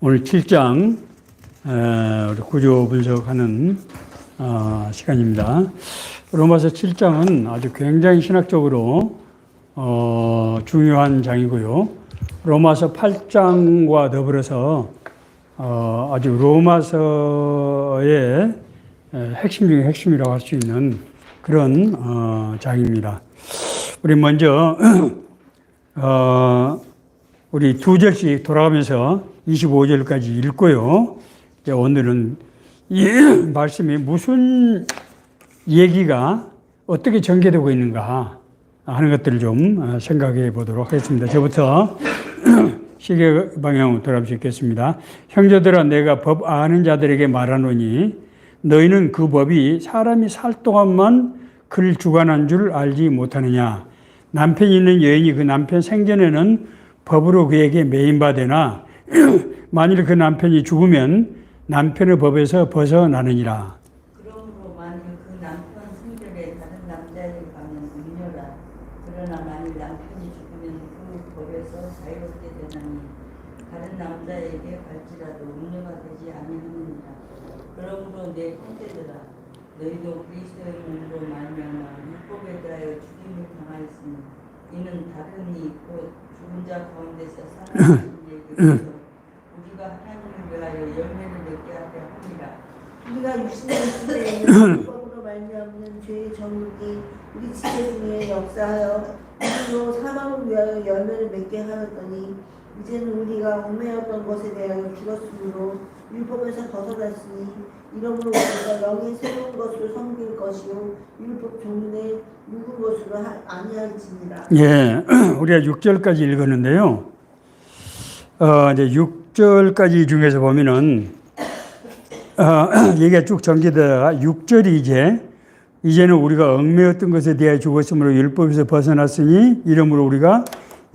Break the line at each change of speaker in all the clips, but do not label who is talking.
오늘 7장 우리 구조 분석하는 시간입니다. 로마서 7장은 아주 굉장히 신학적으로 중요한 장이고요. 로마서 8장과 더불어서 아주 로마서의 핵심 중에 핵심이라고 할 수 있는 그런 장입니다. 우리 먼저 우리 두 절씩 돌아가면서 25절까지 읽고요. 오늘은 이 말씀이 무슨 얘기가 어떻게 전개되고 있는가 하는 것들을 좀 생각해 보도록 하겠습니다. 저부터 시계 방향으로 돌아볼 있겠습니다. 형제들아, 내가 법 아는 자들에게 말하노니 너희는 그 법이 사람이 살 동안만 그를 주관한 줄 알지 못하느냐. 남편이 있는 여인이 그 남편 생전에는 법으로 그에게 매인바되나 만일 그 남편이 죽으면 남편의 법에서 벗어나느니라.
그러므로 만일 그 남편 생전에 다른 남자에게 가면 음녀라. 그러나 만일 남편이 죽으면 그 법에서 자유롭게 되나니 다른 남자에게 갈지라도 음녀가 되지 아니하느니라. 그러므로 내 형제들아, 너희도 그리스도의 몸으로 말미암아 율법에 대하여 죽임을 당하였으니 이는 다른 이 곧 죽은 자 가운데서 살아나신 얘기로서 우리가 하나님을 위하여 열매를 맺게 하려 합니다.
우리가 육신의 시대에는 율법으로 말미암는 죄의 정욕이 우리 지체 중에 역사하여 우리로 사망을 위하여 열매를 맺게 하였더니 이제는 우리가 얽매였던 것에 대하여 죽었으므로 율법에서 벗어났으니 이러므로 우리가 영의 새로운 것으로 섬길 것이요 율법 종문의 묵은 것으로 아니할지니라.
예, 우리가 6절까지 읽었는데요. 이제 6절까지 중에서 보면은 얘기가 쭉 전개되다가 6절이 이제는 우리가 얽매였던 것에 대하여 죽었으므로 율법에서 벗어났으니 이러므로 우리가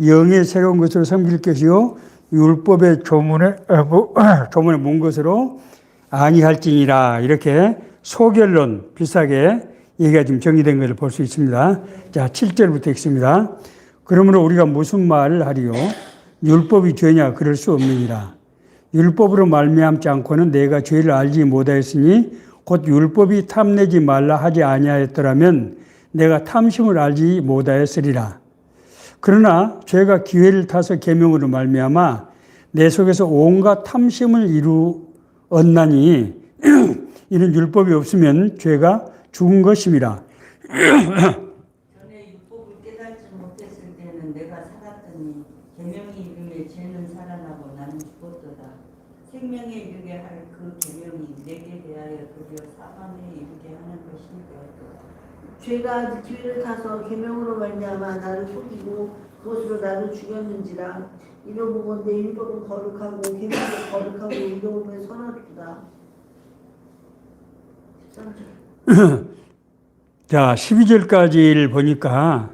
영의 새로운 것으로 섬길 것이요 율법의 조문에 문 것으로 아니할지니라. 이렇게 소결론 비슷하게 얘기가 지금 정리된 것을 볼 수 있습니다. 자, 7절부터 읽습니다. 그러므로 우리가 무슨 말을 하리요? 율법이 죄냐? 그럴 수 없느니라. 율법으로 말미암지 않고는 내가 죄를 알지 못하였으니 곧 율법이 탐내지 말라 하지 아니하였더라면 내가 탐심을 알지 못하였으리라. 그러나 죄가 기회를 타서 계명으로 말미암아 내 속에서 온갖 탐심을 이루었나니 이는 율법이 없으면 죄가 죽은 것임이라.
전에 율법을 깨닫지 못했을 때는 내가 살았더니 계명이 이름에 죄는 살아나고 나는 죽었도다. 생명에 이르게 할 그 계명이 내게 대하여 도리어 사망에 이르게 하는 것이 되었도다.
죄가 기회를 타서 계명으로 말미암아 나를 속이고 그것으로 나를 죽였는지라. 이러므로 내 율법은 거룩하고 계명도 거룩하고 이러므로 선하도다. 13절.
자, 12절까지를 보니까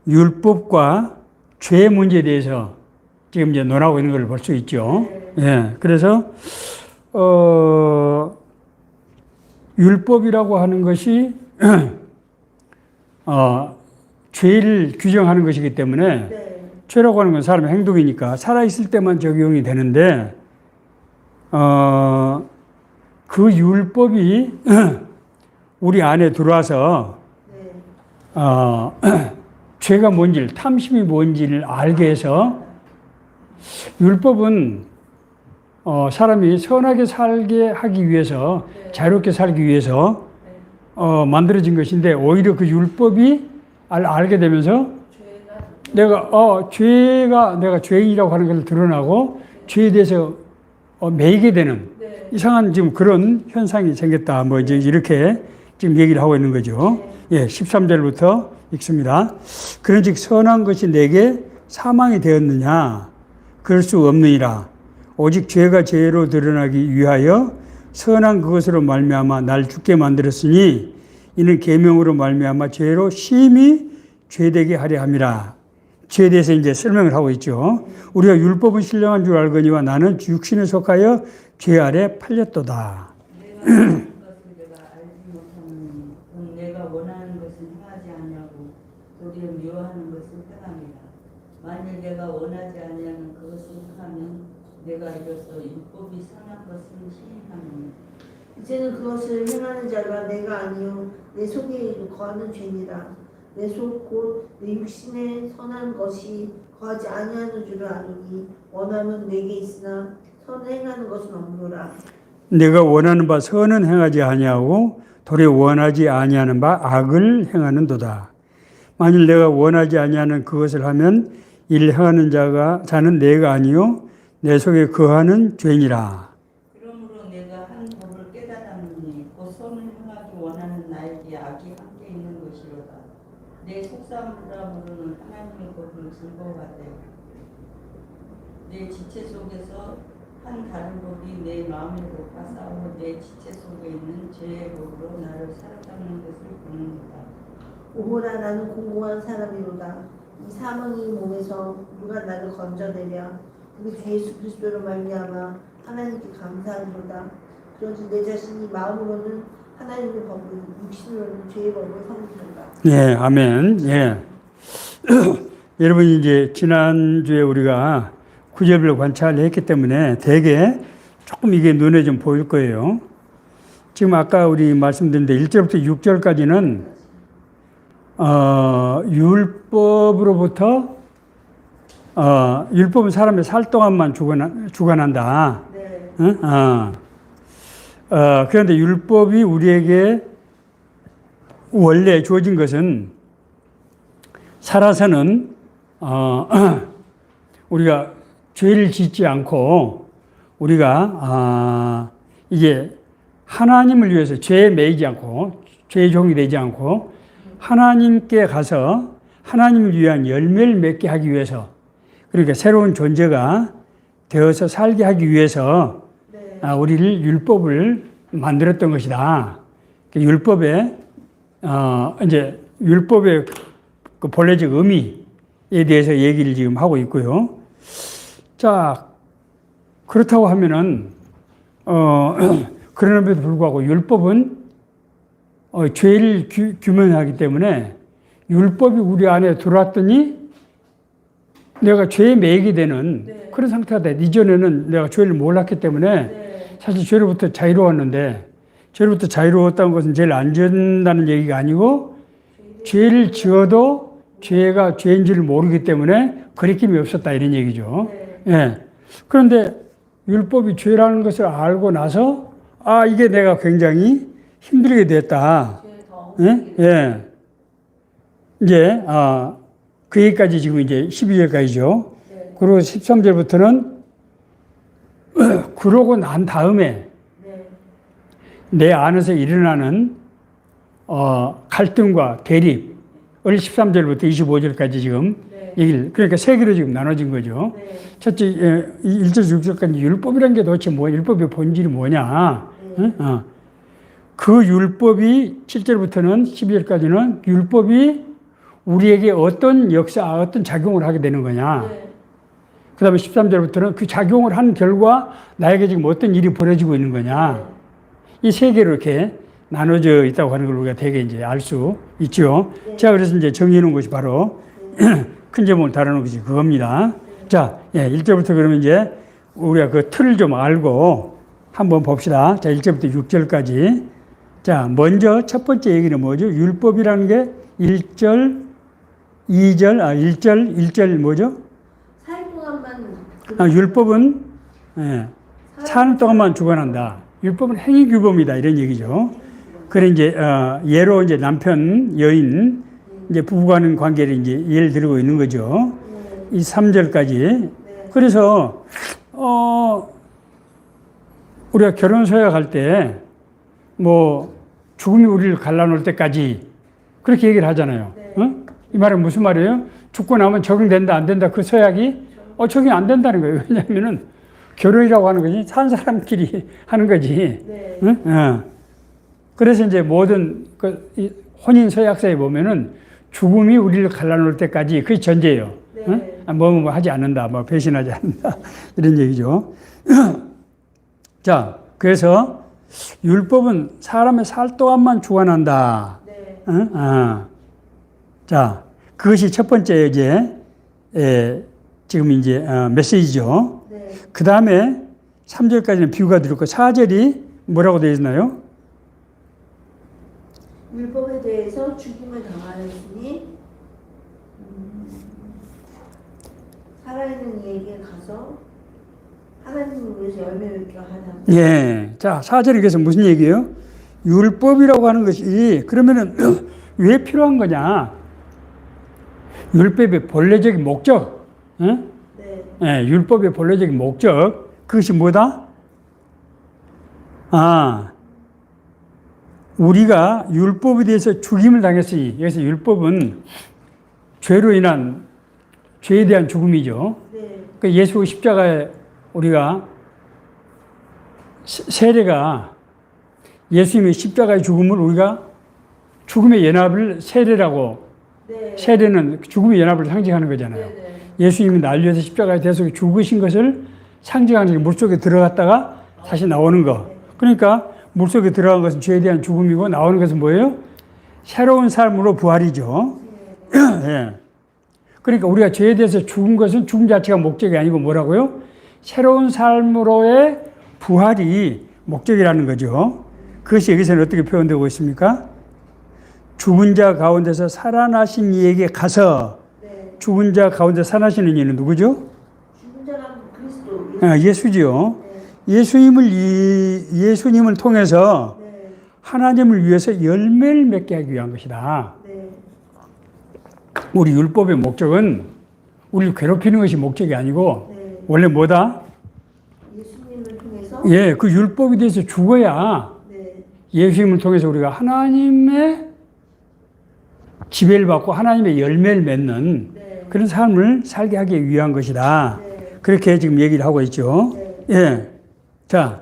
율법과 죄 문제에 대해서 지금 이제 논하고 있는 걸 볼 수 있죠. 예. 그래서, 율법이라고 하는 것이, 죄를 규정하는 것이기 때문에,
네.
죄라고 하는 건 사람의 행동이니까 살아있을 때만 적용이 되는데, 그 율법이 우리 안에 들어와서,
네.
죄가 뭔지를, 탐심이 뭔지를 알게 해서, 율법은 사람이 선하게 살게 하기 위해서, 자유롭게 살기 위해서 만들어진 것인데, 오히려 그 율법이 알게 되면서 내가 죄인이라고 하는 것을 드러나고 죄에 대해서 매이게 되는 이상한 지금 그런 현상이 생겼다. 뭐 이제 이렇게 지금 얘기를 하고 있는 거죠. 예, 13절부터 읽습니다. 그런즉 선한 것이 내게 사망이 되었느냐? 그럴 수 없느니라. 오직 죄가 죄로 드러나기 위하여 선한 그것으로 말미암아 날 죽게 만들었으니 이는 계명으로 말미암아 죄로 심히 죄되게 하려 함이라. 죄에 대해서 이제 설명을 하고 있죠. 우리가 율법은 신령한 줄 알거니와 나는 육신에 속하여 죄 아래 팔렸도다.
내가 원하는 것을 내가 알지 못하는 내가 원하는 것을 행하지 아니하고 도리어 미워하는 것을 행함이라. 만일 내가 원하지 아니하는 그것을 행하면 내가 이로써 율법이 선한 것은 시인하노니
이제는 그것을 행하는 자가 내가 아니요 내 속에 거하는 죄니라. 내 속 곧 내 육신에 선한 것이 거하지 아니하는 줄을 아노니 원함은 내게 있으나 선을 행하는 것은 없노라.
내가 원하는 바 선은 행하지 아니하고 도리어 원하지 아니하는 바 악을 행하는도다. 만일 내가 원하지 아니하는 그것을 하면 이를 행하는 자는 내가 아니요 내 속에 거하는 죄니라.
그러므로 내가 한 법을 깨달았느니 곧 선을 행하기 원하는 나에게 악이 함께 있는 것이로다. 내 속사람으로는 하나님의 법을 즐거워하되 내 지체 속에서 한 다른 법이 내 마음의 법과 싸우고 내 지체 속에 있는 죄의 법으로 나를 사로잡는 것을 보는도다.
오호라 나는 공고한 사람이로다. 이 사망의 몸에서 누가 나를 건져내랴. 우리 주 예수 그리스도로 말미암아 하나님께 감사하노다. 그런지 내 자신이 마음으로는 하나님의 법을 육신으로는 죄의 법을 섬기노라.
예, 아멘. 예. 여러분 이제 지난주에 우리가 구절별 관찰을 했기 때문에 대개 조금 이게 눈에 좀 보일 거예요. 지금 아까 우리 말씀드린 데 1절부터 6절까지는 율법으로부터 율법은 사람의 살 동안만 주관한다.
네.
그런데 율법이 우리에게 원래 주어진 것은 살아서는 우리가 죄를 짓지 않고 우리가 이게 하나님을 위해서 죄에 매이지 않고 죄의 종이 되지 않고 하나님께 가서 하나님을 위한 열매를 맺게 하기 위해서 그러니까 새로운 존재가 되어서 살게 하기 위해서
네.
우리를 율법을 만들었던 것이다. 율법의 이제 율법의 그 본래적 의미에 대해서 얘기를 지금 하고 있고요. 자, 그렇다고 하면은 그럼에도 불구하고 율법은 죄를 규명하기 때문에 율법이 우리 안에 들어왔더니 내가 죄에 매이게 되는
네.
그런 상태가 돼. 이전에는 내가 죄를 몰랐기 때문에
네.
사실 죄로부터 자유로웠는데 죄로부터 자유로웠다는 것은 죄를 안 짓는다는 얘기가 아니고 죄를 지어도 죄가 죄인지를 모르기 때문에 거리낌이 없었다 이런 얘기죠.
네.
예. 그런데 율법이 죄라는 것을 알고 나서 이게 내가 굉장히 힘들게 됐다. 예? 예. 이제 그 얘기까지 지금 이제 12절까지죠.
네.
그리고 13절부터는 그러고 난 다음에
네.
내 안에서 일어나는 갈등과 대립을 13절부터 25절까지 지금
네.
얘기를 그러니까 세 개로 지금 나눠진 거죠.
네.
첫째 1절 6절까지 율법이라는 게 도대체 뭐 율법의 본질이 뭐냐.
네.
응? 그 율법이 7절부터는 12절까지는 율법이 우리에게 어떤 역사, 어떤 작용을 하게 되는 거냐.
네.
그 다음에 13절부터는 그 작용을 한 결과 나에게 지금 어떤 일이 벌어지고 있는 거냐. 이 세 개로 이렇게 나눠져 있다고 하는 걸 우리가 되게 이제 알 수 있죠.
네.
제가 그래서 이제 정리해 놓은 것이 바로 큰 제목을 다루는 것이 그겁니다. 자, 1절부터 그러면 이제 우리가 그 틀을 좀 알고 한번 봅시다. 자, 1절부터 6절까지. 자, 먼저 첫 번째 얘기는 뭐죠? 율법이라는 게 1절, 1절 뭐죠?
살 동안만
율법은 사는 동안만 주관한다. 율법은 행위 규범이다 이런 얘기죠. 그래 이제 예로 이제 남편, 여인 이제 부부간의 관계를 이제 예를 들고 있는 거죠. 이 3절까지. 그래서 우리가 결혼서에 갈 때 뭐 죽음이 우리를 갈라놓을 때까지 그렇게 얘기를 하잖아요. 응? 이 말은 무슨 말이에요? 죽고 나면 적용된다 안 된다 그 서약이 적용이 안 된다는 거예요. 왜냐하면은 결혼이라고 하는 것이 산 사람끼리 하는 거지.
네.
응? 그래서 이제 모든 그 혼인 서약서에 보면은 죽음이 우리를 갈라놓을 때까지 그게 전제예요.
네.
응? 뭐 하지 않는다, 뭐 배신하지 않는다 이런 얘기죠. 자, 그래서 율법은 사람의 살 동안만 주관한다.
네.
자, 그것이 첫 번째 이제 지금 이제 메시지죠.
네.
그 다음에 3절까지는 비유가 들었고 4절이 뭐라고 되어 있나요?
율법에 대해서 죽임을 당하였으니 살아있는 이에게 가서 하나님을 위해서 열매 맺게 하라.
예. 자, 4절에 그래서 무슨 얘기예요? 율법이라고 하는 것이 그러면은 왜 필요한 거냐? 율법의 본래적인 목적, 예?
네.
예, 율법의 본래적인 목적, 그것이 뭐다? 우리가 율법에 대해서 죽임을 당했으니, 여기서 율법은 죄로 인한, 죄에 대한 죽음이죠.
네.
그 예수 십자가에 우리가 세례가 예수님의 십자가의 죽음을 우리가 죽음의 연합을 세례라고,
네.
세례는 죽음의 연합을 상징하는 거잖아요.
네. 네.
예수님이 날 위해서 십자가에 대해서 죽으신 것을 상징하는 게 물속에 들어갔다가 다시 나오는 거. 그러니까 물속에 들어간 것은 죄에 대한 죽음이고 나오는 것은 뭐예요? 새로운 삶으로 부활이죠. 예. 그러니까 우리가 죄에 대해서 죽은 것은 죽음 자체가 목적이 아니고 뭐라고요? 새로운 삶으로의 부활이 목적이라는 거죠. 그것이 여기서는 어떻게 표현되고 있습니까? 죽은 자 가운데서 살아나신 이에게 가서,
네.
죽은 자 가운데 살아나시는 이는 누구죠?
죽은 자가 그리스도.
예수지요.
네.
예수님을 통해서
네.
하나님을 위해서 열매를 맺게 하기 위한 것이다.
네.
우리 율법의 목적은 우리를 괴롭히는 것이 목적이 아니고
네.
원래 뭐다?
예수님을 통해서.
예, 그 율법에 대해서 죽어야
네.
예수님을 통해서 우리가 하나님의 지배를 받고 하나님의 열매를 맺는
네.
그런 삶을 살게 하기 위한 것이다.
네.
그렇게 지금 얘기를 하고 있죠.
네.
예. 자,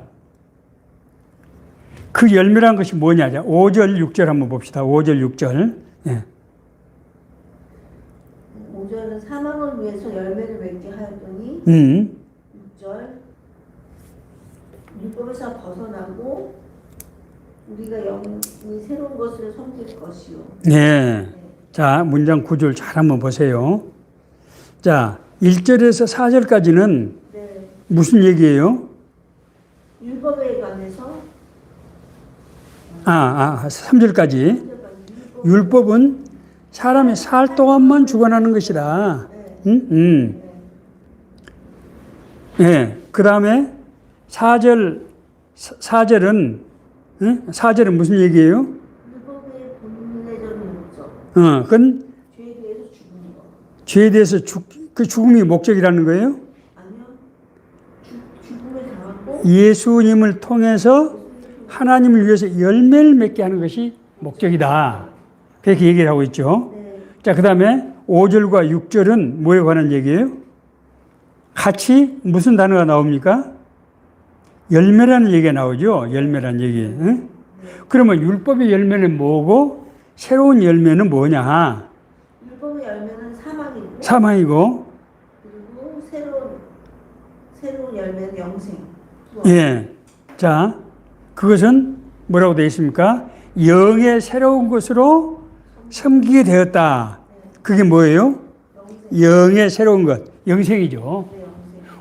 그 열매란 것이 뭐냐? 5절, 6절 한번 봅시다. 5절, 6절. 예.
5절은 사망을 위해서 열매를 맺게 하였더니 6절 율법에서 벗어나고 우리가 영이 새로운 것을 섬길 것이요.
예. 자, 문장 9절 잘 한번 보세요. 자, 1절에서 4절까지는
네.
무슨 얘기예요?
율법에 관해서
3절까지. 율법은 사람이 살 동안만 주관하는 것이다. 예. 그 다음에 4절은, 4절은 무슨 얘기예요?
율법의 본래적인 목적.
그건
죄에 대해서 죽는 거.
죄에 대해서 그 죽음이 목적이라는 거예요?
아니요. 죽음을 당하고
예수님을 통해서 하나님을 위해서 열매를 맺게 하는 것이 목적이다. 그렇게 얘기를 하고 있죠.
네.
자, 그 다음에 5절과 6절은 뭐에 관한 얘기예요? 같이 무슨 단어가 나옵니까? 열매라는 얘기가 나오죠. 열매라는 얘기. 응? 그러면 율법의 열매는 뭐고 새로운 열매는 뭐냐?
율법의 열매는 사망이고
사망이고,
그리고 새로운 열매는 영생.
예. 자, 그것은 뭐라고 되어 있습니까? 영의 새로운 것으로 섬기게 되었다. 그게 뭐예요? 영의 새로운 것. 영생이죠.
네, 영생.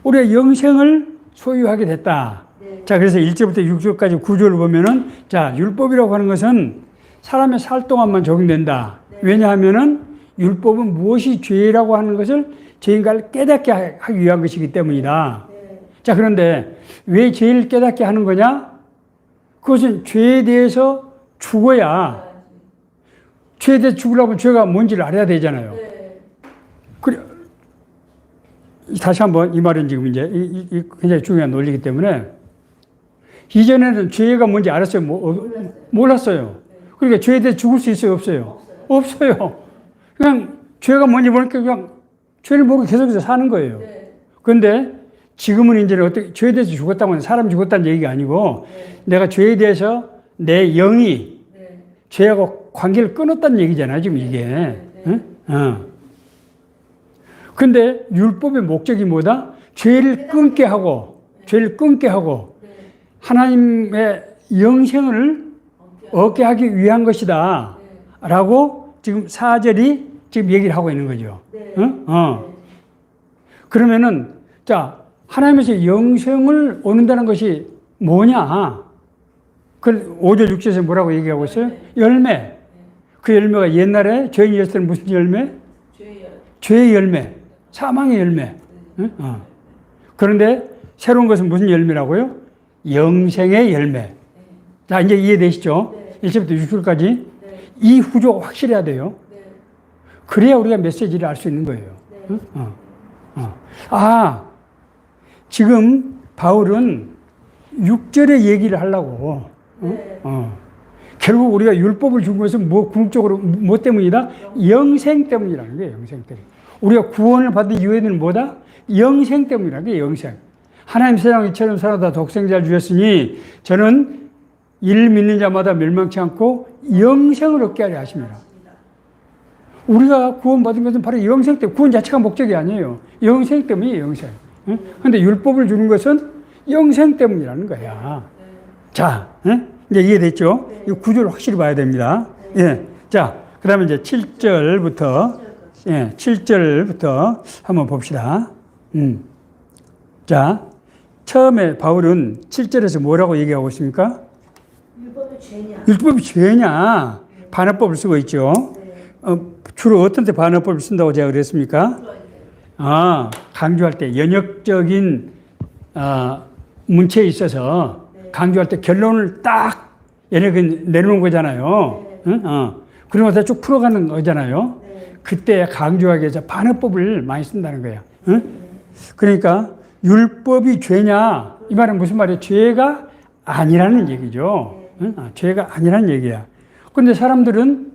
우리가 영생을 소유하게 됐다.
네.
자, 그래서 1절부터 6절까지 구절을 보면은, 자, 율법이라고 하는 것은 사람의 살 동안만 적용된다.
네.
왜냐하면은 율법은 무엇이 죄라고 하는 것을 죄인가를 깨닫게 하기 위한 것이기 때문이다.
네.
자, 그런데 왜 죄를 깨닫게 하는 거냐? 그것은 죄에 대해서 죽어야, 죄에 대해서 죽으려면 죄가 뭔지를 알아야 되잖아요.
네.
그래, 다시 한번 이 말은 지금 이제 굉장히 중요한 논리이기 때문에 이전에는 죄가 뭔지 알았어요? 몰랐어요. 그러니까 죄에 대해 죽을 수 있어요? 없어요? 없어요. 그냥 죄가 뭔지 모르니까 그냥 죄를 모르고 계속해서 사는 거예요. 그런데 지금은 이제는 어떻게, 죄에 대해서 죽었다고 하면 사람이 죽었다는 얘기가 아니고 내가 죄에 대해서 내 영이 죄하고 관계를 끊었다는 얘기잖아요, 지금 이게. 근데 율법의 목적이 뭐다? 죄를 끊게 하고 하나님의 영생을 얻게 하기 위한 것이다. 라고 지금 4절이 지금 얘기를 하고 있는 거죠. 그러면은, 자, 하나님에서 영생을 얻는다는 것이 뭐냐? 그 5절 6절에서 뭐라고 얘기하고 있어요? 열매. 그 열매가 옛날에 죄인이었을 때는 무슨 열매? 죄의 열매. 사망의 열매. 응? 그런데 새로운 것은 무슨 열매라고요? 영생의 열매. 자, 이제 이해되시죠? 1절부터 6절까지. 이 구조가 확실해야 돼요. 그래야 우리가 메시지를 알 수 있는 거예요. 응? 지금 바울은 6절의 얘기를 하려고. 결국 우리가 율법을 준 것은 궁극적으로 뭐 때문이다? 영생 때문이라는 거예요. 영생 때문. 우리가 구원을 받은 이유에는 뭐다? 영생 때문이라는 거예요. 영생. 하나님 세상 이처럼 살아다 독생자를 주셨으니 저는 이를 믿는 자마다 멸망치 않고 영생을 얻게 하려 하십니다. 우리가 구원받은 것은 바로 영생 때문에, 구원 자체가 목적이 아니에요. 영생 때문이에요. 영생. 그런데 율법을 주는 것은 영생 때문이라는 거야. 자, 이제 이해됐죠? 이 구조를 확실히 봐야 됩니다. 예. 자, 그 다음에 이제 7절부터 한번 봅시다. 자, 처음에 바울은 7절에서 뭐라고 얘기하고 있습니까?
율법이 죄냐?
율법이 죄냐? 반어법을 쓰고 있죠. 주로 어떤 때 반어법을 쓴다고 제가 그랬습니까? 강조할 때 연역적인 문체에 있어서 강조할 때 결론을 딱 내놓은 거잖아요. 그러고 나서 쭉 풀어가는 거잖아요. 그때 강조하기 위해서 반어법을 많이 쓴다는 거예요. 그러니까 율법이 죄냐? 이 말은 무슨 말이에요? 죄가 아니라는 얘기죠. 죄가 아니라는 얘기야. 그런데 사람들은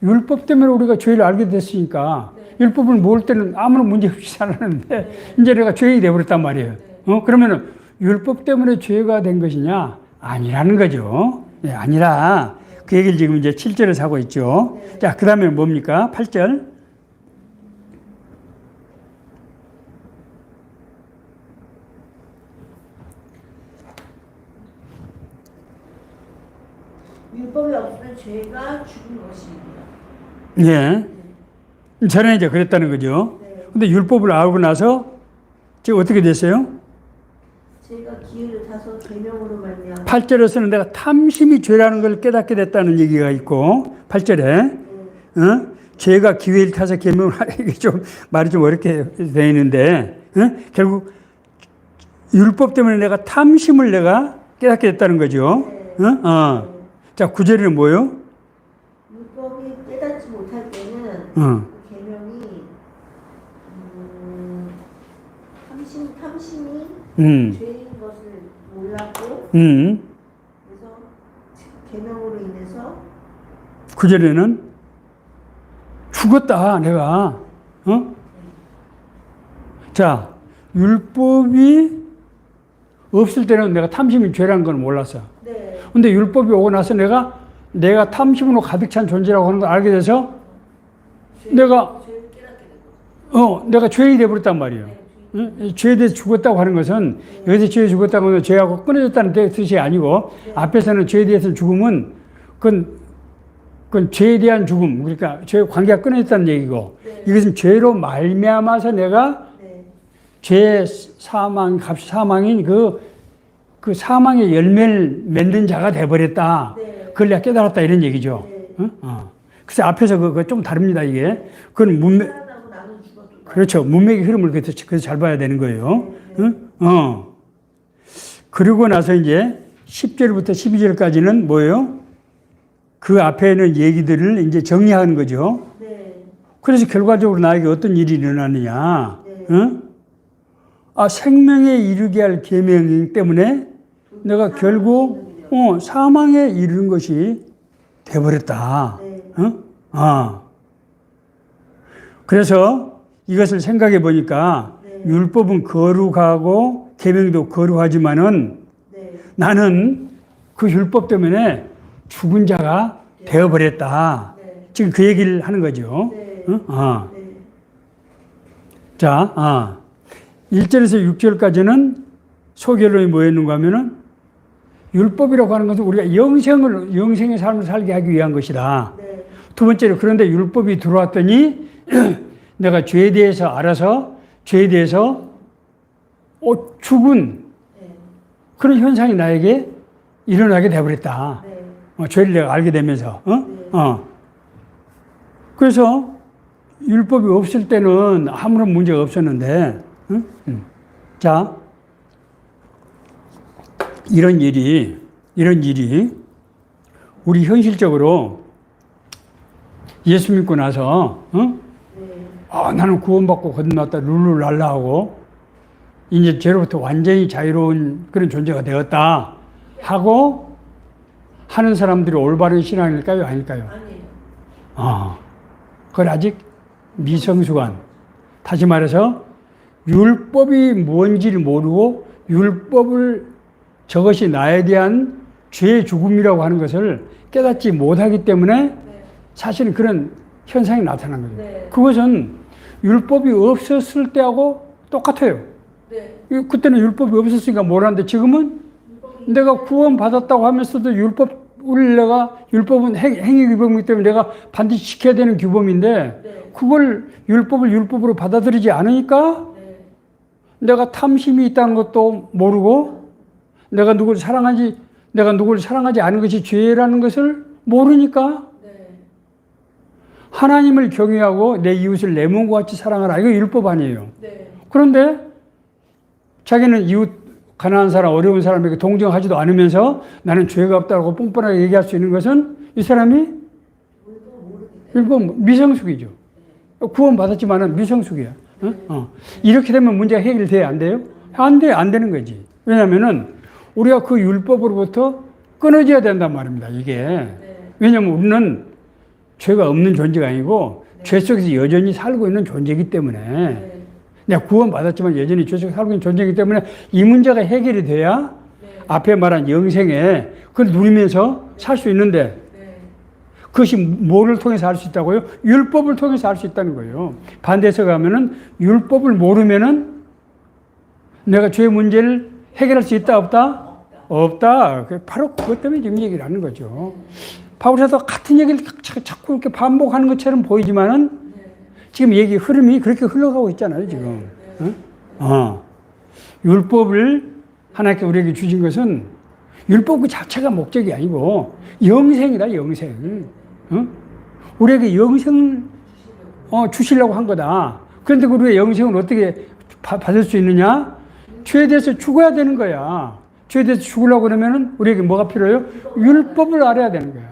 율법 때문에 우리가 죄를 알게 됐으니까 율법을 모을 때는 아무런 문제 없이 살았는데 이제 내가 죄인이 되어버렸단 말이에요. 그러면은 율법 때문에 죄가 된 것이냐? 아니라는 거죠. 네, 아니라 그 얘기를 지금 이제 7절에서 하고 있죠. 자, 그 다음에 뭡니까? 8절.
율법이 없으면 죄가 죽은 것입니다.
예. 전에 이제 그랬다는 거죠. 근데 율법을 알고 나서 지금 어떻게 됐어요?
죄가 기회를 타서 계명으로 말미암아
8절에서는 내가 탐심이 죄라는 걸 깨닫게 됐다는 얘기가 있고 8절에 죄가 기회를 타서 계명을 하라. 이게 좀 말이 좀 어렵게 되어 있는데 결국 율법 때문에 내가 탐심을 내가 깨닫게 됐다는 거죠. 자, 9절에는 뭐예요?
율법이 깨닫지 못할 때는 그 계명이 탐심이 죄인 것을 몰랐고 그래서 계명으로 인해서
9절에는 죽었다 내가. 자, 율법이 없을 때는 내가 탐심이 죄라는 건 몰랐어. 근데 율법이 오고 나서 내가 탐심으로 가득 찬 존재라고 하는 걸 알게 돼서 내가 죄인이 되어버렸단 말이에요. 죄에 대해서 죽었다고 하는 것은 여기서 죄에 죽었다고 하는 건 죄하고 끊어졌다는 뜻이 아니고 앞에서는 죄에 대해서 죽음은 그건 죄에 대한 죽음, 그러니까 죄 관계가 끊어졌다는 얘기고 이것은 죄로 말미암아서 내가 죄 사망인 그 사망의 열매를 맺는 자가 돼버렸다. 그걸 내가 깨달았다 이런 얘기죠. 그래서 앞에서 그거 좀 다릅니다 이게. 그건 그렇죠. 문맥의 흐름을 그래서 잘 봐야 되는 거예요. 그리고 나서 이제 10절부터 12절까지는 뭐예요? 그 앞에 있는 얘기들을 이제 정리하는 거죠. 그래서 결과적으로 나에게 어떤 일이 일어나느냐. 생명에 이르게 할 계명 때문에 내가 결국 사망에 이르는 것이 되어버렸다. 그래서 이것을 생각해 보니까 율법은 거룩하고 계명도 거룩하지만은 나는 그 율법 때문에 죽은 자가 되어버렸다. 지금 그 얘기를 하는 거죠. 자, 1절에서 6절까지는 소결론이 뭐였는가 하면은 율법이라고 하는 것은 우리가 영생의 삶을 살게 하기 위한 것이다. 두 번째로 그런데 율법이 들어왔더니 내가 죄에 대해서 알아서 죄에 대해서 죽은
네.
그런 현상이 나에게 일어나게 되어버렸다.
네.
죄를 내가 알게 되면서.
네.
그래서 율법이 없을 때는 아무런 문제가 없었는데, 자, 이런 일이 우리 현실적으로 예수 믿고 나서,
네.
나는 구원받고 거듭났다, 룰루랄라 하고, 이제 죄로부터 완전히 자유로운 그런 존재가 되었다 하고 하는 사람들이 올바른 신앙일까요? 아닐까요?
아니에요.
그건 아직 미성숙한. 다시 말해서 율법이 뭔지를 모르고 율법을 저것이 나에 대한 죄의 죽음이라고 하는 것을 깨닫지 못하기 때문에
네.
사실은 그런 현상이 나타난 거죠.
네.
그것은 율법이 없었을 때하고 똑같아요.
네.
그때는 율법이 없었으니까 몰랐는데 지금은 내가 구원받았다고 하면서도 율법은 행위 규범이기 때문에 내가 반드시 지켜야 되는 규범인데
네.
그걸 율법을 율법으로 받아들이지 않으니까
네.
내가 탐심이 있다는 것도 모르고 내가 누구를 사랑하지 않은 것이 죄라는 것을 모르니까
네.
하나님을 경외하고 내 이웃을 내 몸과 같이 사랑하라. 이거 율법 아니에요.
네.
그런데 자기는 이웃 가난한 사람, 어려운 사람에게 동정하지도 않으면서 나는 죄가 없다고 뻔뻔하게 얘기할 수 있는 것은 이 사람이 율법 미성숙이죠. 구원받았지만은 미성숙이야. 이렇게 되면 문제가 해결돼야 안 돼요? 안 돼, 안 되는 거지. 왜냐면은 우리가 그 율법으로부터 끊어져야 된단 말입니다, 이게. 왜냐면 우리는 죄가 없는 존재가 아니고 죄 속에서 여전히 살고 있는 존재이기 때문에 내가 구원받았지만 여전히 죄 속에 살고 있는 존재이기 때문에 이 문제가 해결이 돼야 앞에 말한 영생에 그걸 누리면서 살 수 있는데 그것이 뭐를 통해서 할 수 있다고요? 율법을 통해서 할 수 있다는 거예요. 반대해서 가면은 율법을 모르면은 내가 죄의 문제를 해결할 수 있다, 없다? 없다. 바로 그것 때문에 지금 얘기를 하는 거죠. 바울사도 같은 얘기를 자꾸 이렇게 반복하는 것처럼 보이지만은 지금 얘기 흐름이 그렇게 흘러가고 있잖아요, 지금. 율법을 하나님께 우리에게 주신 것은 율법 그 자체가 목적이 아니고 영생이다, 영생. 우리에게 영생을 주시려고 한 거다. 그런데 그 우리의 영생을 어떻게 받을 수 있느냐? 죄에 대해서 죽어야 되는 거야. 죄에 대해서 죽으려고 그러면은 우리에게 뭐가 필요해요? 율법을 알아야 되는 거야.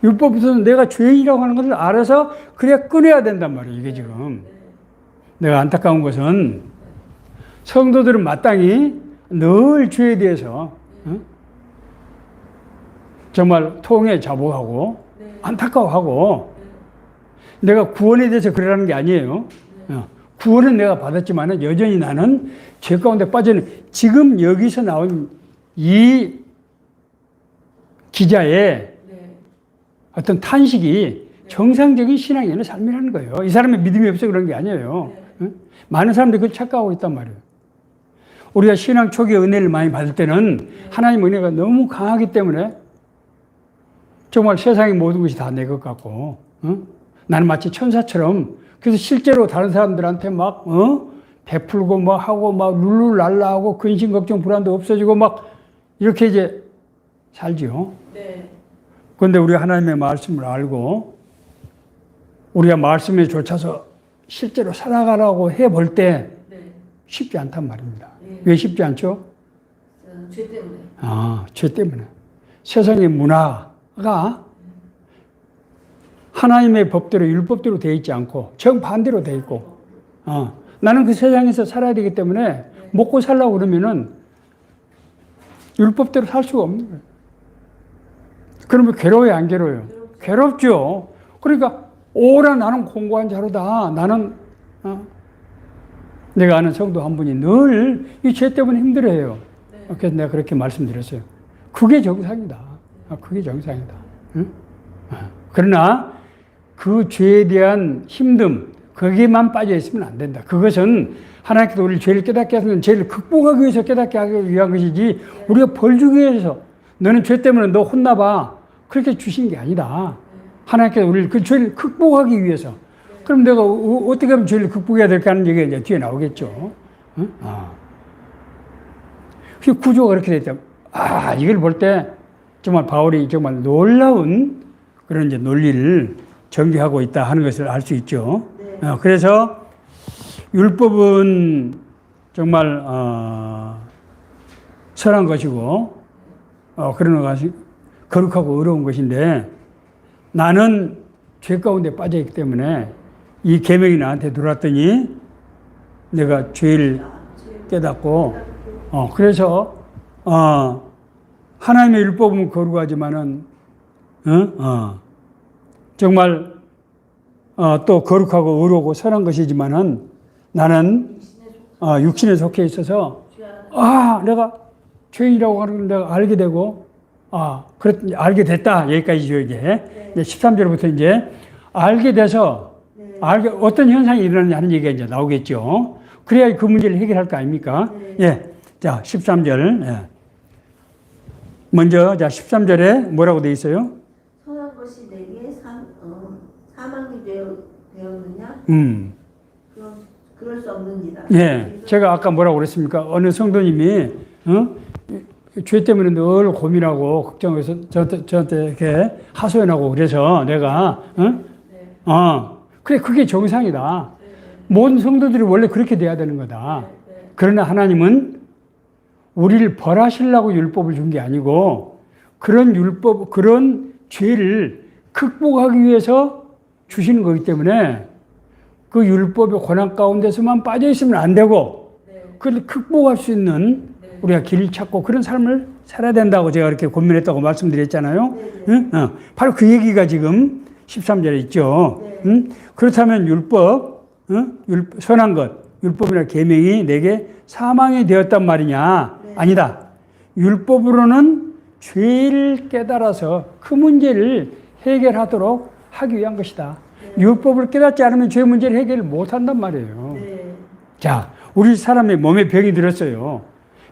율법에서는 내가 죄인이라고 하는 것을 알아서 그래야 끊어야 된단 말이에요, 이게 지금. 내가 안타까운 것은 성도들은 마땅히 늘 죄에 대해서 정말 통에 자복하고 안타까워하고 내가 구원에 대해서 그러라는 게 아니에요. 구원은 내가 받았지만 여전히 나는 죄 가운데 빠져있는 지금 여기서 나온 이 기자의 어떤 탄식이 정상적인 신앙인의 삶이라는 거예요. 이 사람의 믿음이 없어 그런 게 아니에요. 많은 사람들이 그걸 착각하고 있단 말이에요. 우리가 신앙 초기에 은혜를 많이 받을 때는 하나님 은혜가 너무 강하기 때문에 정말 세상의 모든 것이 다 내 것 같고 나는 마치 천사처럼 그래서 실제로 다른 사람들한테 막 베풀고 막 하고 막 룰루랄라 하고 근심 걱정 불안도 없어지고 막 이렇게 이제 살지요.
네.
그런데 우리가 하나님의 말씀을 알고 우리가 말씀에 쫓아서 실제로 살아가라고 해볼 때 쉽지 않단 말입니다. 왜 쉽지 않죠?
죄 때문에.
죄 때문에. 세상의 문화가 하나님의 법대로 율법대로 되어 있지 않고 정반대로 되어 있고 나는 그 세상에서 살아야 되기 때문에 먹고 살려고 그러면은 율법대로 살 수가 없는 거예요. 그러면 괴로워요, 안 괴로워요? 괴롭죠. 그러니까 오라 나는 공고한 자로다. 나는 내가 아는 성도 한 분이 늘 이 죄 때문에 힘들어해요. 그래서 내가 그렇게 말씀드렸어요. 그게 정상이다. 그게 정상이다. 응? 그러나 그 죄에 대한 힘듦 거기에만 빠져 있으면 안 된다. 그것은 하나님께서 우리를 죄를 깨닫게 하는 죄를 극복하기 위해서 깨닫게 하기 위한 것이지 우리가 벌 주기 위해서 너는 죄 때문에 너 혼나봐 그렇게 주신 게 아니다. 하나님께서 우리를 그 죄를 극복하기 위해서. 그럼 내가 어떻게 하면 죄를 극복해야 될까 하는 얘기가 이제 뒤에 나오겠죠. 응? 그 구조가 그렇게 됐다. 이걸 볼 때 정말 바울이 정말 놀라운 그런 이제 논리를 전개하고 있다 하는 것을 알 수 있죠.
네.
그래서 율법은 정말 선한 것이고 그런 것이 거룩하고 어려운 것인데 나는 죄 가운데 빠져 있기 때문에 이 계명이 나한테 들어왔더니 내가 죄를 깨닫고 그래서 하나님의 율법은 거룩하지만은 정말 또 거룩하고 의로우고 선한 것이지만은 나는 육신에 속해 있어서 내가 죄인이라고 하는 걸 내가 알게 되고 알게 됐다 여기까지죠 이제.
네.
13절부터 이제 알게 돼서
네.
어떤 현상이 일어나냐 하는 얘기가 이제 나오겠죠. 그래야 그 문제를 해결할 거 아닙니까?
네.
예. 자, 13절. 예. 먼저, 13절에 뭐라고 돼 있어요?
선한 것이 내게 사망이 되었느냐? 그럴 수 없느니라.
예. 제가 아까 뭐라고 그랬습니까? 어느 성도님이, 죄 때문에 늘 고민하고 걱정해서 저한테 이렇게 하소연하고 그래서 내가, 그래, 그게 정상이다. 모든 성도들이 원래 그렇게 돼야 되는 거다. 그러나 하나님은 우리를 벌하시려고 율법을 준 게 아니고 그런 죄를 극복하기 위해서 주시는 거기 때문에 그 율법의 권한 가운데서만 빠져 있으면 안 되고 그걸 극복할 수 있는 우리가 길을 찾고 그런 삶을 살아야 된다고 제가 이렇게 고민했다고 말씀드렸잖아요. 응? 바로 그 얘기가 지금 13절에 있죠. 응? 그렇다면 선한 것, 율법이나 계명이 내게 사망이 되었단 말이냐? 아니다. 율법으로는 죄를 깨달아서 그 문제를 해결하도록 하기 위한 것이다. 율법을 깨닫지 않으면 죄 문제를 해결 못 한단 말이에요. 자, 우리 사람의 몸에 병이 들었어요.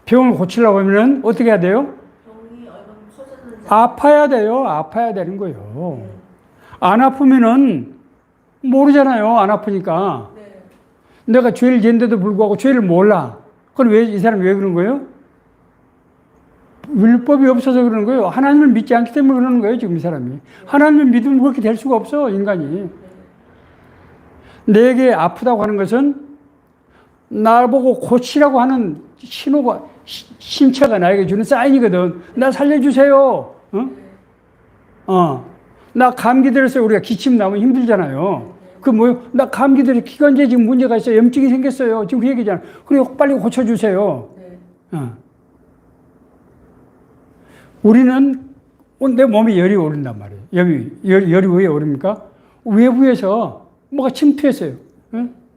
병을 고치려고 하면 어떻게 해야 돼요?
병이 얼마나 커졌는지
아파야 돼요. 아파야 되는 거예요. 안 아프면은 모르잖아요. 안 아프니까. 내가 죄를 지는데도 불구하고 죄를 몰라. 그럼 이 사람이 왜 그런 거예요? 율법이 없어서 그러는 거예요. 하나님을 믿지 않기 때문에 그러는 거예요, 지금 이 사람이. 하나님을 믿으면 그렇게 될 수가 없어, 인간이. 내게 아프다고 하는 것은 나보고 고치라고 하는 신체가 나에게 주는 사인이거든. 나 살려주세요. 나 감기 들었어요. 우리가 기침 나면 힘들잖아요. 그 뭐요? 나 감기 들어 기관지에 지금 문제가 있어요. 염증이 생겼어요. 지금 그 얘기잖아. 그리고 빨리 고쳐주세요. 우리는 내 몸에 열이 오른단 말이에요. 열이 왜 오릅니까? 외부에서 뭐가 침투했어요.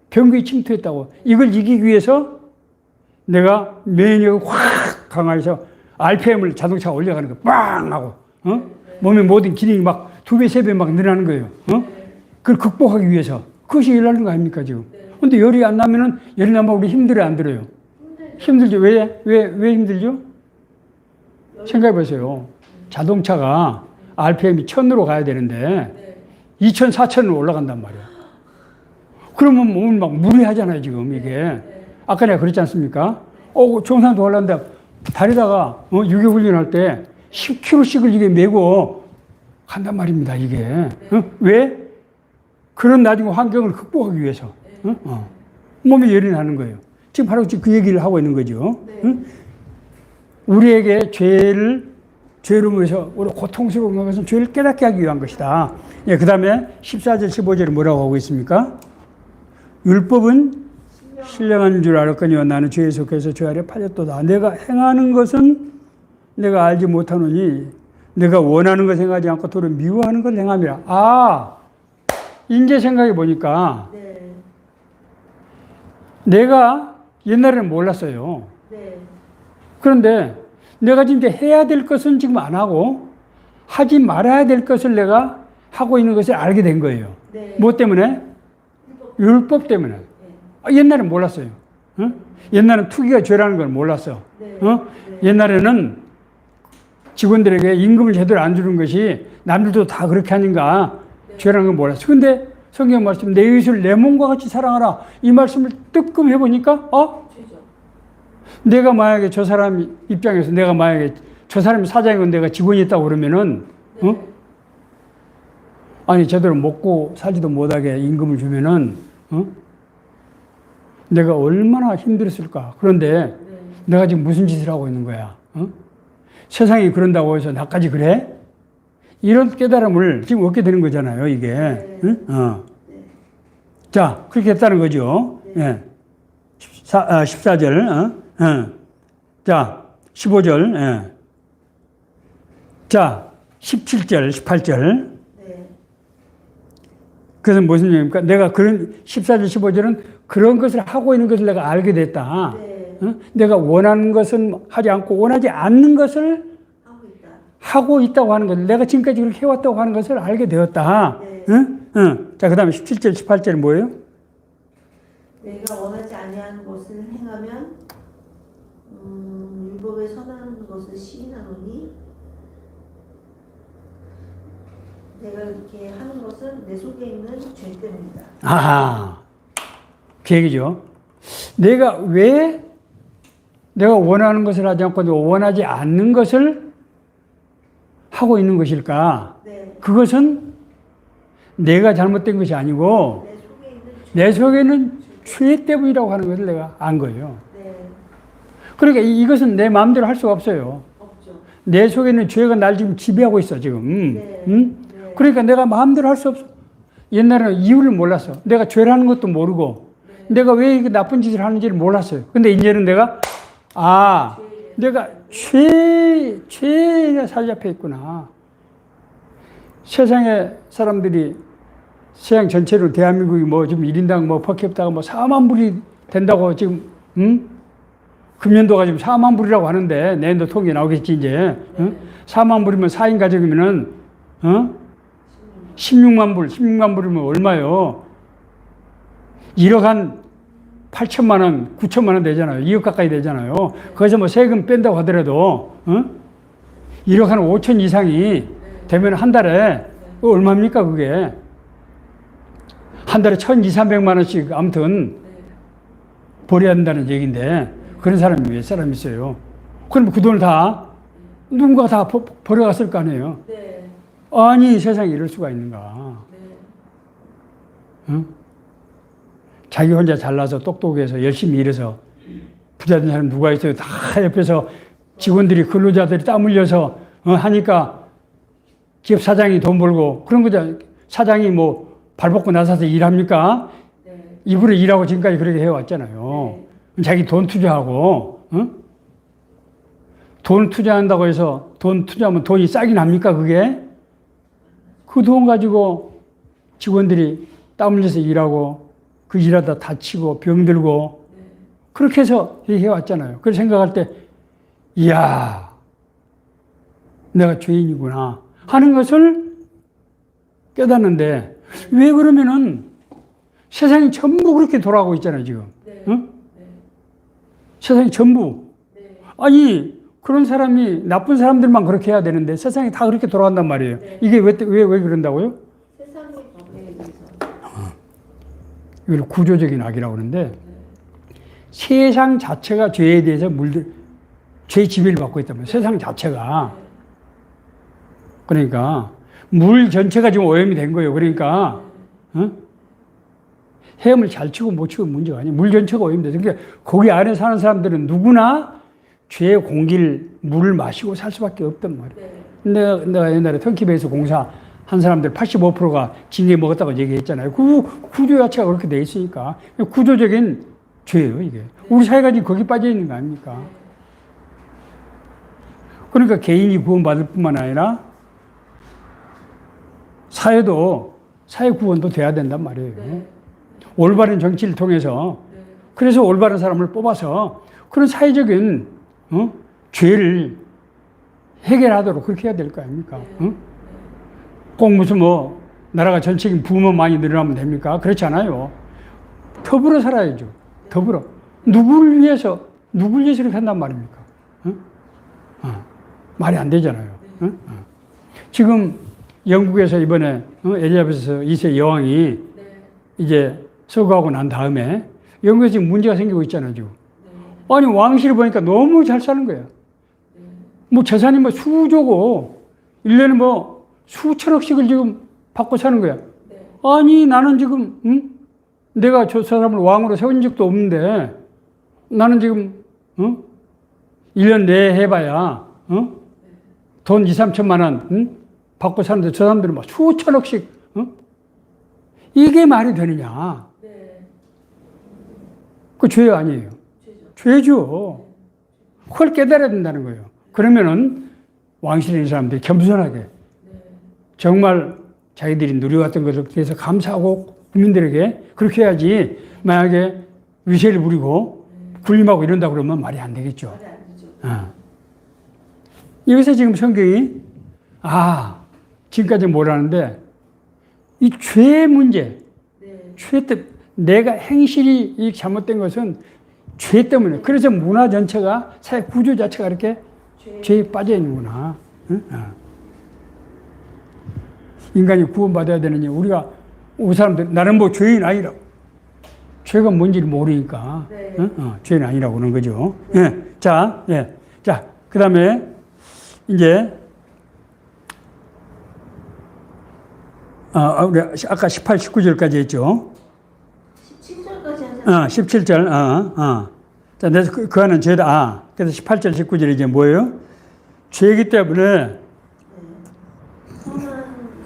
병균이 침투했다고. 이걸 이기기 위해서 내가 면역을 확 강화해서 RPM을 자동차가 올려가는 거예요. 빵! 하고. 몸의 모든 기능이 막 2배, 3배 막 늘어나는 거예요. 그걸 극복하기 위해서. 그것이 일하는 거 아닙니까, 지금? 근데 열이 안 나면은, 열이 나면 우리 힘들어요, 안 들어요? 힘들죠. 왜 힘들죠? 생각해 보세요. 자동차가 RPM이 1000으로 가야 되는데 2000, 4000으로 올라간단 말이에요. 그러면 몸을 막 무리하잖아요, 지금 이게. 아까 내가 그랬지 않습니까? 정상도 올라간다. 다리다가 유교 훈련할 때 10kg씩을 이게 메고 간단 말입니다, 이게. 왜? 그런 나중에 환경을 극복하기 위해서. 몸에 열이 나는 거예요. 지금 바로 그 얘기를 하고 있는 거죠. 우리에게 죄로 인해서 우리 고통스러운 것은 죄를 깨닫게 하기 위한 것이다. 예, 그 다음에 14절, 15절에 뭐라고 하고 있습니까? 율법은 신령한 줄 알았거니와 나는 죄에 속해서 죄 아래 팔렸도다. 내가 행하는 것은 내가 알지 못하노니 내가 원하는 것 행하지 않고 도로 미워하는 걸 행함이라. 이제 생각해 보니까 내가 옛날에는 몰랐어요. 그런데 내가 진짜 해야 될 것은 지금 안 하고 하지 말아야 될 것을 내가 하고 있는 것을 알게 된 거예요. 뭐 때문에? 율법 때문에. 옛날엔 몰랐어요. 옛날엔 투기가 죄라는 걸 몰랐어. 옛날에는 직원들에게 임금을 제대로 안 주는 것이 남들도 다 그렇게 하는가 죄라는 걸 몰랐어. 근데 성경 말씀 내 이웃을 내 몸과 같이 사랑하라 이 말씀을 뜨끔 해보니까 내가 만약에 저 사람 입장에서 내가 만약에 저 사람이 사장이고 내가 직원이 있다고 그러면은,
네.
어? 아니, 제대로 먹고 살지도 못하게 임금을 주면은, 어? 내가 얼마나 힘들었을까. 그런데
네.
내가 지금 무슨 짓을 하고 있는 거야. 어? 세상이 그런다고 해서 나까지 그래? 이런 깨달음을 지금 얻게 되는 거잖아요, 이게.
네.
응? 어.
네.
자, 그렇게 했다는 거죠.
네.
예. 14절, 자, 15절, 예. 자, 17절, 18절.
네.
그것은 무슨 얘기입니까? 내가 그런 14절, 15절은 그런 것을 하고 있는 것을 내가 알게 됐다.
네.
내가 원하는 것은 하지 않고 원하지 않는 것을
하고 있다.
하고 있다고 하는 것을 내가 지금까지 그렇게 해왔다고 하는 것을 알게 되었다.
네.
자, 그 다음에 17절, 18절이 뭐예요?
내가 원하지 아니하는 것을 행하면 율법에 선하는 것을 시인하노니 내가 이렇게 하는 것은 내 속에 있는 죄 때문이다.
아하. 그 얘기죠. 내가 왜 내가 원하는 것을 하지 않고 원하지 않는 것을 하고 있는 것일까?
네.
그것은 내가 잘못된 것이 아니고
내 속에 있는
내 속에는 죄 때문이라고 하는 것을 내가 안 거예요.
네.
그러니까 이것은 내 마음대로 할 수가 없어요.
없죠.
내 속에는 죄가 날 지금 지배하고 있어, 지금.
네.
응?
네.
그러니까 내가 마음대로 할 수 없어. 옛날에는 이유를 몰랐어. 내가 죄라는 것도 모르고, 내가 왜 이렇게 나쁜 짓을 하는지를 몰랐어요. 근데 이제는 내가, 내가 죄에 사로잡혀 있구나. 세상의 사람들이, 세상 전체로 대한민국이 뭐 지금 1인당 뭐 퍼키업다가 뭐 4만 불이 된다고 지금, 금년도가 지금 4만 불이라고 하는데, 내년도 통계 나오겠지, 이제. 4만 불이면 4인 가족이면은, 16만 불, 16만 불이면 얼마요? 1억 한 8천만 원, 9천만 원 되잖아요. 2억 가까이 되잖아요. 거기서 뭐 세금 뺀다고 하더라도, 1억 한 5천 이상이 되면 한 달에, 얼마입니까, 그게? 한 달에 1,200~1,300만 원씩 아무튼 벌어야 된다는 얘기인데, 그런 사람이 몇 사람 있어요? 그럼 그 돈을 다, 누군가 다 벌어갔을 거 아니에요?
네.
아니, 세상에 이럴 수가 있는가.
네.
응? 자기 혼자 잘나서 똑똑해서 열심히 일해서 부자 된 사람 누가 있어요? 다 옆에서 직원들이 근로자들이 땀 흘려서 하니까 기업 사장이 돈 벌고 그런 거죠. 사장이 뭐 발벗고 나서서 일합니까?
네.
입으로 일하고 지금까지 그렇게 해왔잖아요. 자기 돈 투자하고, 돈 투자한다고 해서 돈 투자하면 돈이 싸긴 합니까, 그게? 그 돈 가지고 직원들이 땀 흘려서 일하고 그 일하다 다치고 병들고 그렇게 해서 해왔잖아요. 그래서 생각할 때, 이야, 내가 죄인이구나 하는 것을 깨닫는데, 왜 그러면은 세상이 전부 그렇게 돌아가고 있잖아요, 지금.
네.
응? 세상이 전부.
네.
아니, 그런 사람이, 나쁜 사람들만 그렇게 해야 되는데 세상이 다 그렇게 돌아간단 말이에요.
네.
이게 왜 그런다고요?
세상의 법에 의해서.
이걸 구조적인 악이라고 그러는데, 세상 자체가 죄에 대해서 죄 지배를 받고 있단 말이에요. 세상 자체가. 그러니까, 물 전체가 지금 오염이 된 거예요. 그러니까, 헤엄을 잘 치고 못 치고 문제가 아니에요. 물 전체가 오염돼서. 그러니까, 거기 안에 사는 사람들은 누구나 죄의 공기를, 물을 마시고 살 수밖에 없단 말이에요.
네.
내가 옛날에 턴키베이스 공사 한 사람들 85%가 징계 먹었다고 얘기했잖아요. 그 구조 자체가 그렇게 돼 있으니까. 구조적인 죄예요, 이게. 우리 사회가 지금 거기 빠져 있는 거 아닙니까? 그러니까 개인이 구원받을 뿐만 아니라 사회도, 사회 구원도 돼야 된단 말이에요. 올바른 정치를 통해서. 그래서 올바른 사람을 뽑아서 그런 사회적인 죄를 해결하도록 그렇게 해야 될 거 아닙니까? 꼭 무슨 뭐 나라가 전체적인 부만 많이 늘어나면 됩니까? 그렇지 않아요. 더불어 살아야죠. 더불어. 누구를 위해서 이렇게 한단 말입니까? 말이 안 되잖아요. 지금 영국에서 이번에 엘리자베스 2세 여왕이 이제 서거하고 난 다음에 영국에 지금 문제가 생기고 있잖아요. 지금. 아니, 왕실을 보니까 너무 잘 사는 거야. 뭐 재산이 뭐 수조고, 1년에 뭐 수천억씩을 지금 받고 사는 거야. 아니, 나는 지금, 응? 내가 저 사람을 왕으로 세운 적도 없는데, 나는 지금, 1년 내에 해봐야, 돈 2, 3천만 원, 받고 사는데 저 사람들은 막 수천억씩, 이게 말이 되느냐. 그 죄 아니에요. 죄죠. 그걸 깨달아야 된다는 거예요. 그러면은 왕실에 있는 사람들이 겸손하게 정말 자기들이 누려왔던 것에 대해서 감사하고 국민들에게 그렇게 해야지 만약에 위세를 부리고 군림하고 이런다 그러면 말이 안 되겠죠. 여기서 지금 성경이 지금까지 뭐라는데 이 죄의 문제, 죄 때문에 내가 행실이 이 잘못된 것은 죄 때문에. 그래서 문화 전체가 사회 구조 자체가 이렇게 죄에 빠져 있는구나. 인간이 구원받아야 되느니 우리가 우리 사람들 나는 뭐 죄인 아니라 죄가 뭔지를 모르니까 죄인 아니라고 그러는 거죠. 자, 그다음에 이제 우리 아까 18, 19절까지 했죠.
17절까지 하자.
17절. 자, 그래서 그 안은 죄다. 그래서 18절, 19절이 이제 뭐예요? 죄이기 때문에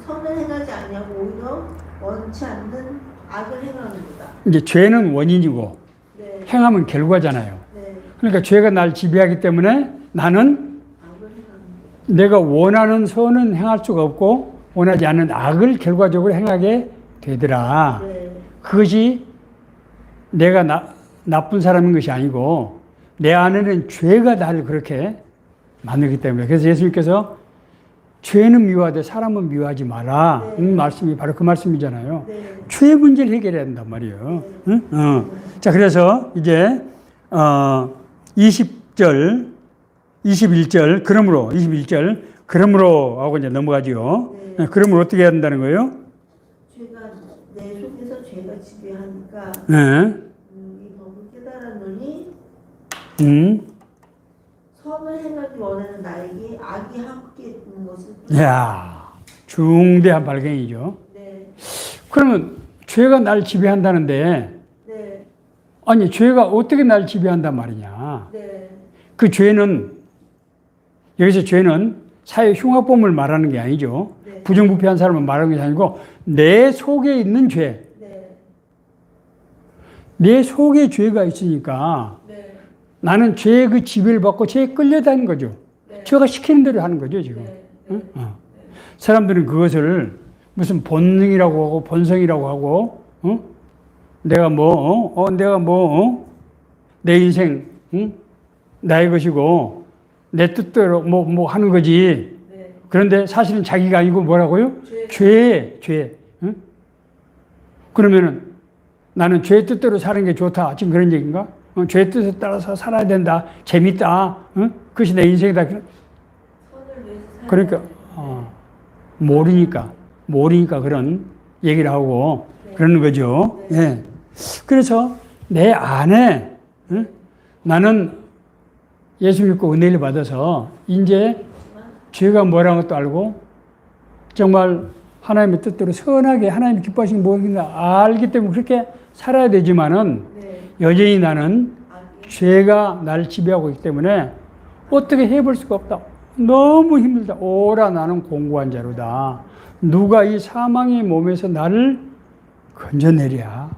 선을 행하지 않냐고 오히려 원치 않는 악을 행하는구나.
이제 죄는 원인이고 행하면 결과잖아요. 그러니까 죄가 날 지배하기 때문에 나는 내가 원하는 선은 행할 수가 없고 원하지 않는 악을 결과적으로 행하게 되더라. 그것이 내가 나쁜 사람인 것이 아니고 내 안에는 죄가 나를 그렇게 만들기 때문에. 그래서 예수님께서 죄는 미워하되 사람은 미워하지 마라. 말씀이 바로 그 말씀이잖아요. 죄의 문제를 해결해야 된단 말이에요. 자, 그래서 이제 20절, 21절, 그러므로 21절, 그러므로 하고 이제 넘어가죠. 그러므로 어떻게 해야 된다는 거예요?
죄가 내 속에서 죄가 지배하니까 이 법을 깨달았노니 선을 행하기 원하는 나에게 악이 함께 있는 것을.
이야, 중대한 발견이죠. 그러면 죄가 날 지배한다는데 아니 죄가 어떻게 날 지배한단 말이냐. 그 죄는 여기서 죄는 사회 흉악범을 말하는 게 아니죠. 부정부패한 사람을 말하는 게 아니고 내 속에 있는 죄. 내 속에 죄가 있으니까 나는 죄의 그 지배를 받고 죄에 끌려다니는 거죠. 죄가 시키는 대로 하는 거죠, 지금. 사람들은 그것을 무슨 본능이라고 하고 본성이라고 하고 내가 내 인생 나의 것이고 내 뜻대로 뭐 하는 거지. 그런데 사실은 자기가 아니고 뭐라고요? 죄. 그러면은 나는 죄의 뜻대로 사는 게 좋다. 지금 그런 얘기인가? 죄의 뜻에 따라서 살아야 된다. 재밌다. 그것이 내 인생이다. 그러니까 모르니까 그런 얘기를 하고 그러는 거죠. 그래서 내 안에 나는 예수 믿고 은혜를 받아서 이제 죄가 뭐라는 것도 알고 정말 하나님의 뜻대로 선하게 하나님이 기뻐하시는 무엇인가 알기 때문에 그렇게 살아야 되지만은 여전히 나는 죄가 나를 지배하고 있기 때문에 어떻게 해볼 수가 없다. 너무 힘들다. 오라 나는 공고한 자로다. 누가 이 사망의 몸에서 나를 건져내랴.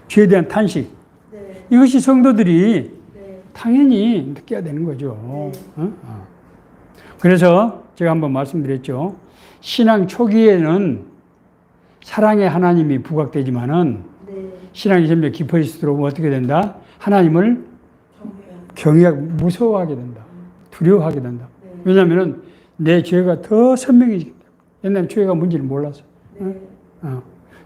죄에 대한 탄식. 이것이 성도들이 당연히 느껴야 되는 거죠. 그래서 제가 한번 말씀드렸죠. 신앙 초기에는 사랑의 하나님이 부각되지만은 신앙이 점점 깊어질수록 어떻게 된다? 하나님을 경외하고 무서워하게 된다. 두려워하게 된다. 왜냐하면 내 죄가 더 선명해지기 때문에. 옛날에 죄가 뭔지를 몰랐어.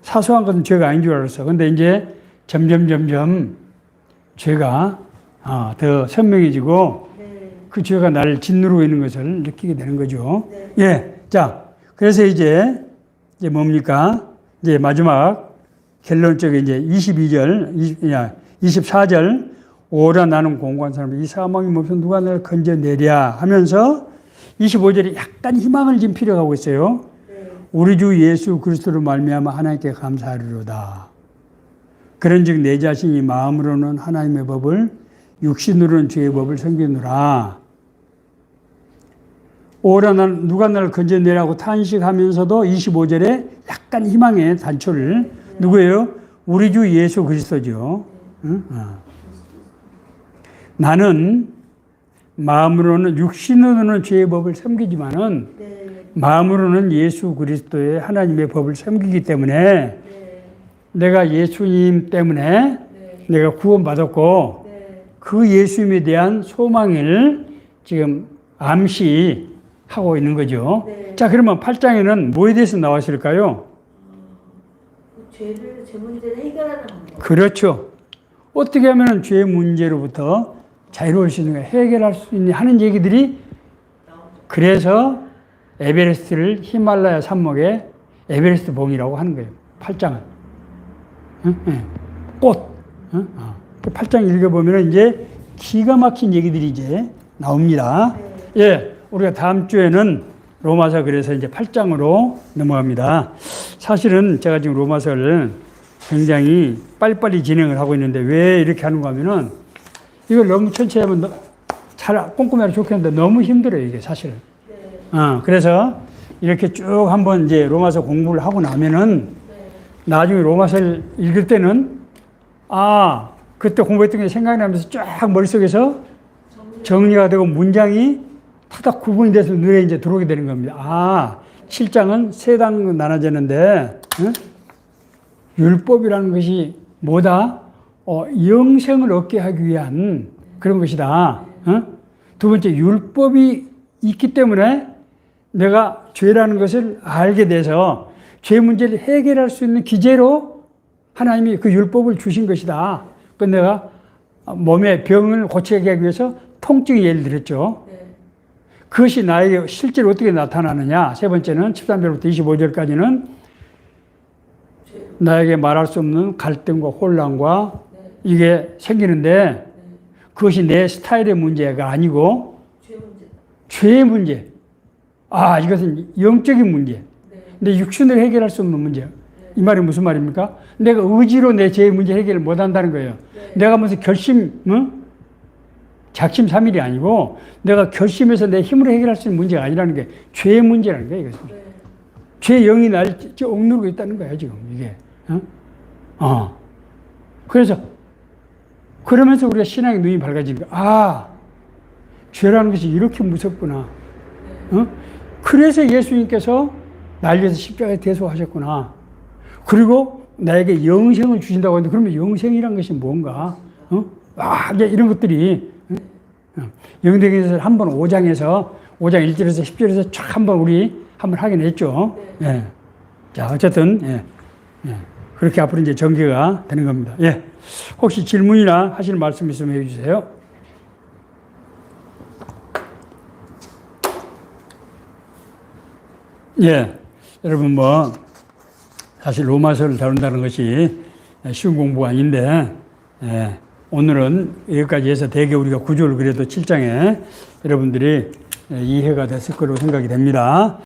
사소한 것은 죄가 아닌 줄 알았어. 근데 이제 점점 죄가 더 선명해지고 그 죄가 나를 짓누르고 있는 것을 느끼게 되는 거죠. 자, 그래서 이제 뭡니까? 이제 마지막 결론적인 이제 24절, 오라 나는 공고한 사람, 이 사망이 멈춰 누가 나를 건져내랴 하면서 25절에 약간 희망을 지금 필요하고 있어요. 우리 주 예수 그리스도로 말미암아 하나님께 감사하리로다. 그런즉 내 자신이 마음으로는 하나님의 법을, 육신으로는 주의 법을 섬기노라. 오라 난 누가 나를 건져내라고 탄식하면서도 25절에 약간 희망의 단초를, 누구예요? 우리 주 예수 그리스도죠. 응? 나는 마음으로는, 육신으로는 주의 법을 섬기지만은 마음으로는 예수 그리스도의 하나님의 법을 섬기기 때문에 내가 예수님 때문에 내가 구원받았고 그 예수님에 대한 소망을 지금 암시하고 있는 거죠. 자, 그러면 8장에는 뭐에 대해서 나와 있을까요?
제 문제를 해결하는 거.
그렇죠. 어떻게 하면 죄 문제로부터 자유로울 수 있는가, 해결할 수 있는 하는 얘기들이, 그래서 에베레스트를 히말라야 산목의 에베레스트 봉이라고 하는 거예요. 8장은. 꽃. 8장 읽어보면 이제 기가 막힌 얘기들이 이제 나옵니다. 예, 우리가 다음 주에는 로마서 그래서 이제 8장으로 넘어갑니다. 사실은 제가 지금 로마서를 굉장히 빨리빨리 진행을 하고 있는데 왜 이렇게 하는가 하면은 이걸 너무 천천히 하면 잘 꼼꼼히 하면 좋겠는데 너무 힘들어요, 이게 사실은. 그래서 이렇게 쭉 한번 이제 로마서 공부를 하고 나면은 나중에 로마서를 읽을 때는 그때 공부했던 게 생각이 나면서 쫙 머릿속에서 정리가 되고 문장이 타닥 구분이 돼서 눈에 이제 들어오게 되는 겁니다. 7장은 세 단으로 나눠졌는데, 율법이라는 것이 뭐다? 영생을 얻게 하기 위한 그런 것이다. 두 번째, 율법이 있기 때문에 내가 죄라는 것을 알게 돼서 죄 문제를 해결할 수 있는 기제로 하나님이 그 율법을 주신 것이다. 그 내가 몸의 병을 고치게 하기 위해서 통증의 예를 들었죠. 그것이 나에게 실제로 어떻게 나타나느냐. 세 번째는 13절부터 25절까지는 나에게 말할 수 없는 갈등과 혼란과 이게 생기는데 그것이 내 스타일의 문제가 아니고 죄의 문제. 이것은 영적인 문제. 근데 육신으로 해결할 수 없는 문제. 이 말이 무슨 말입니까? 내가 의지로 내 죄의 문제 해결을 못 한다는 거예요. 내가 무슨 작심삼일이 아니고 내가 결심해서 내 힘으로 해결할 수 있는 문제가 아니라는 게 죄의 문제라는 거예요, 이것은. 죄의 영이 나를 억누르고 있다는 거예요, 지금, 이게. 그래서, 그러면서 우리가 신앙의 눈이 밝아지는 거야. 죄라는 것이 이렇게 무섭구나. 그래서 예수님께서 날 위해서 십자가에 대속하셨구나. 그리고 나에게 영생을 주신다고 하는데, 그러면 영생이란 것이 뭔가? 이제 이런 것들이, 영대기에서 한번 5장 1절에서 10절에서 쫙 한번 우리 한번 하긴 했죠. 예. 자, 어쨌든, 그렇게 앞으로 이제 전개가 되는 겁니다. 예. 혹시 질문이나 하실 말씀 있으면 해주세요. 예. 여러분, 사실 로마서를 다룬다는 것이 쉬운 공부가 아닌데, 오늘은 여기까지 해서 대개 우리가 구조를 그래도 7장에 여러분들이 이해가 됐을 거로 생각이 됩니다.